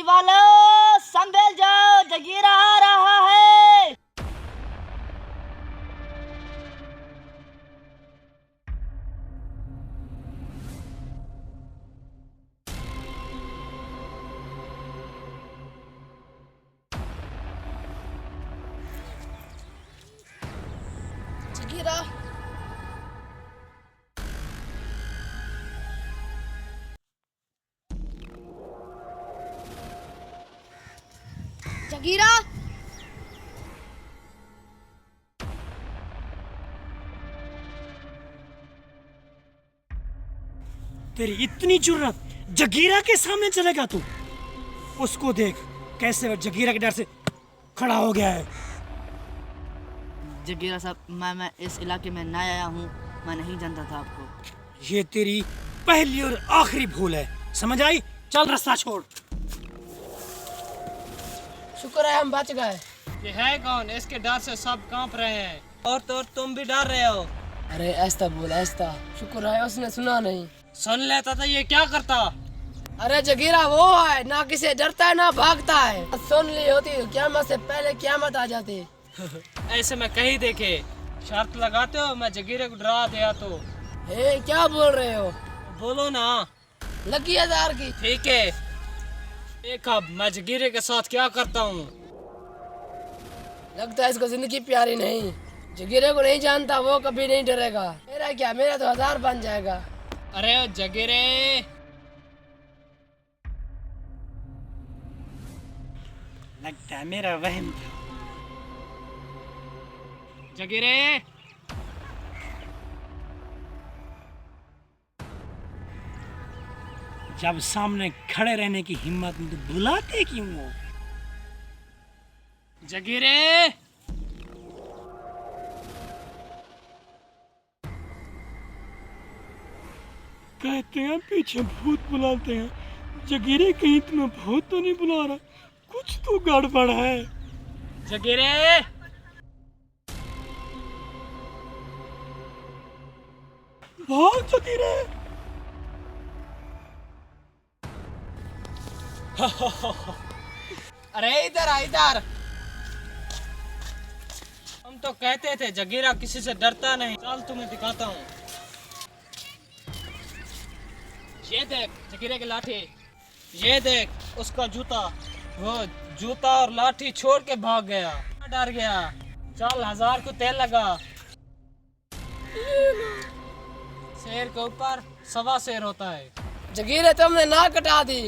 वालों संभल जाओ, जगीरा आ रहा है। जगीरा जगीरा तेरी इतनी जुर्रत, जगीरा के सामने चलेगा तू? उसको देख कैसे वो जगीरा के डर से खड़ा हो गया है। जगीरा साहब, मैं इस इलाके में नया आया हूँ, मैं नहीं जानता था आपको। ये तेरी पहली और आखिरी भूल है, समझ आई? चल रास्ता छोड़। शुक्र है हम बच गए। ये है कौन? इसके डर से सब कांप रहे हैं और तो तुम भी डर रहे हो। अरे ऐसा बोल ऐसा, शुक्र है उसने सुना नहीं। सुन लेता था ये क्या करता। अरे जगीरा वो है, ना किसे डरता है ना भागता है। सुन ली होती क़यामत से पहले क़यामत आ जाती। ऐसे मैं कहीं देखे। शर्त लगाते हो मैं जगीरे को डरा दिया तो? ए क्या बोल रहे हो? बोलो ना। लगी 1000 की। ठीक है, एक अब मैं जगीरे के साथ क्या करता हूँ। लगता है इसको जिंदगी प्यारी नहीं। जगीरे को नहीं जानता, वो कभी नहीं डरेगा। मेरा क्या, मेरा तो 1000 बन जाएगा। अरे जगीरे, लगता है मेरा वहम था। जगीरे, जब सामने खड़े रहने की हिम्मत में तो बुलाते क्यों हो? जगीरे, कहते हैं पीछे भूत बुलाते हैं। जगीरे कहीं तुम्हें भूत तो नहीं बुला रहा? कुछ तो गड़बड़ है। जगीरे, भाग जगीरे। अरे इधर आ इधर। हम तो कहते थे जगीरा किसी से डरता नहीं। चल तुम्हें दिखाता हूँ। ये देख जगीरे की लाठी, ये देख उसका जूता। वो जूता और लाठी छोड़ के भाग गया, डर गया। चल 1000 को तेल लगा। शेर के ऊपर 1.25 शेर होता है। जगीरे तुमने ना कटा दी।